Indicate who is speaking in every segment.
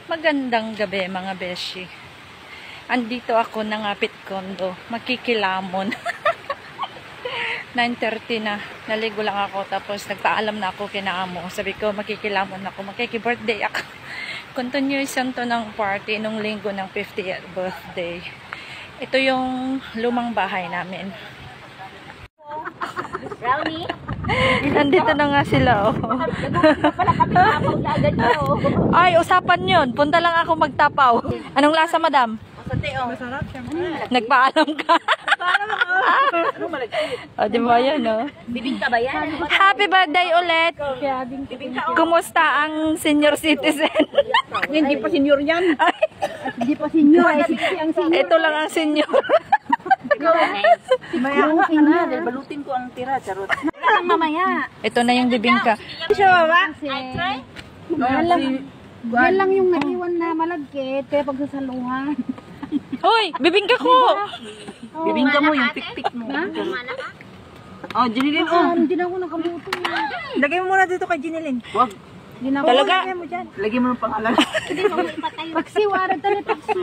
Speaker 1: Magandang gabi mga beshi. Andito ako nangapit kondo. Makikilamon. 9:30 na. Naligo lang ako. Tapos nagpaalam na ako kina amo. Sabi ko makikilamon ako. Makiki-birthday ako. Continuation to ng party nung linggo ng 50th birthday. Ito yung lumang bahay namin.
Speaker 2: Brownie?
Speaker 1: Nandito na nga sila, oh. Ay, usapan yun. Punta lang ako magtapaw. Anong lasa, madam?
Speaker 2: Masarap siya.
Speaker 1: Nagpaalam ka. O, di ba yan, no?
Speaker 2: Bibingka ba yan?
Speaker 1: Happy birthday ulit. Kumusta ang senior citizen?
Speaker 2: Hindi pa senior yan. Hindi pa senior.
Speaker 1: Ito lang ang senior.
Speaker 2: Maya ka na. Balutin ko ang tira. Charot. Mamaya.
Speaker 1: Ito na yung bibingka.
Speaker 2: Siya ba?
Speaker 3: Yan lang yung naiwan na malagkit, kaya pagsasaluhan.
Speaker 1: Hoy, bibingka ko.
Speaker 2: Bibingka mo yung tik-tik mo. Oh, Jinilin mo.
Speaker 3: Hindi na ako nakaluto.
Speaker 2: Lagay mo muna dito kay Jinilin. Wag.
Speaker 1: Talaga?
Speaker 2: Lagay mo ng pangalan.
Speaker 3: Pagsiwara talaga takso.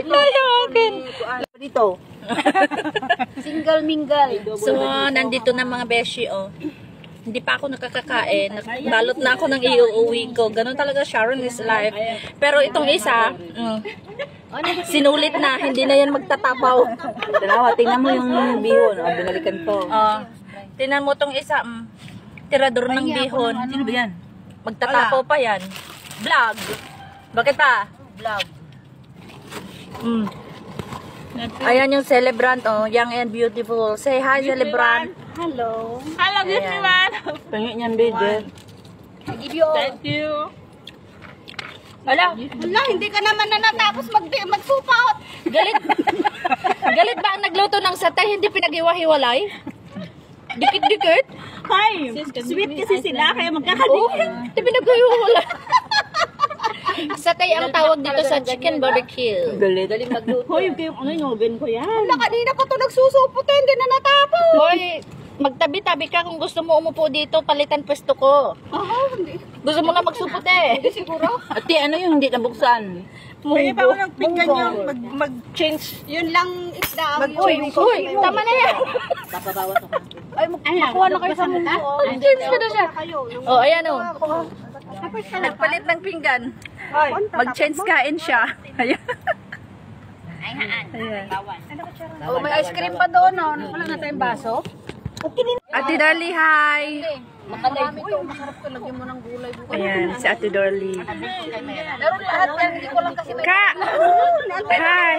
Speaker 1: Layakin.
Speaker 2: Dito.
Speaker 3: Single mingle.
Speaker 1: So, nandito na mga beshi, oh. Hindi pa ako nakakakain. Balot na ako ng iuuwi ko. Ganun talaga, Sharon is life. Pero itong isa, sinulit na. Hindi na yan magtatapaw.
Speaker 2: Dalawa, tingnan mo yung bihon. Oh, binalikan ko.
Speaker 1: Tingnan mo tong isa, tirador ng bihon.
Speaker 2: Sino ba yan?
Speaker 1: Magtatapaw pa yan. Vlog. Bakit pa?
Speaker 2: Vlog.
Speaker 1: Ayan yung celebrant, oh. Young and beautiful. Say hi, celebrant.
Speaker 3: Hello.
Speaker 1: Hello, everyone.
Speaker 2: Pangit niyan, baby.
Speaker 1: Thank you.
Speaker 3: Wala, hindi ka naman na natapos magsupaut.
Speaker 1: Galit ba ang nagluto ng satay, hindi pinag-iwa-hiwalay? Dikit-dikit?
Speaker 2: Hi! Sweet kasi sila, kaya magkakadikit.
Speaker 1: Hindi pinag-iwa-hiwalay. Satay ang tawag dito sa chicken barbecue.
Speaker 2: Galit. Galing magluto. Hoy, yung ano yung oven ko yan.
Speaker 3: Wala, kanina pa ito nagsusupot, hindi na natapos.
Speaker 1: Hoy, magtabi-tabi ka kung gusto mo umupo dito, palitan pwesto ko.
Speaker 3: Hindi.
Speaker 1: Gusto mo na magsupot eh.
Speaker 3: Hindi siguro.
Speaker 2: Ate, ano yung hindi nabuksan?
Speaker 1: Kaya pa ako
Speaker 2: nagpinggan yung mag-change.
Speaker 3: Yun lang isda.
Speaker 1: Uy, tama na yan.
Speaker 2: Papabawas ako.
Speaker 3: Ay, makuha na kayo sa mundo.
Speaker 1: Change ko na siya. Oh, ayan oh. Nagpalit ng pinggan. Mag-change kain siya. Ayan.
Speaker 3: Oh, may ice cream pa doon, no? Wala na tayong baso.
Speaker 1: Ate Darlie, hi!
Speaker 3: Marami ito, masarap ka. Lagyan mo ng gulay.
Speaker 1: Ayan, si Ate Darlie.
Speaker 3: Meron lahat yan, hindi ko lang kasi may...
Speaker 1: Ka! Hi!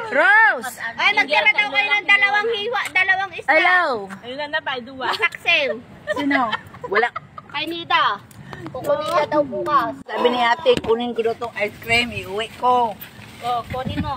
Speaker 1: Rose!
Speaker 3: Ay, nagtira daw kayo ng dalawang hiwa, dalawang isda.
Speaker 1: Hello!
Speaker 2: Ayun na tayo, duwa.
Speaker 3: Saksew.
Speaker 1: Sino? Wala.
Speaker 3: Kay Nita. Kukunin niya daw bukas.
Speaker 2: Sabi ni ate, kunin ko daw tong ice cream, iuwi ko.
Speaker 3: Oh, kunin mo.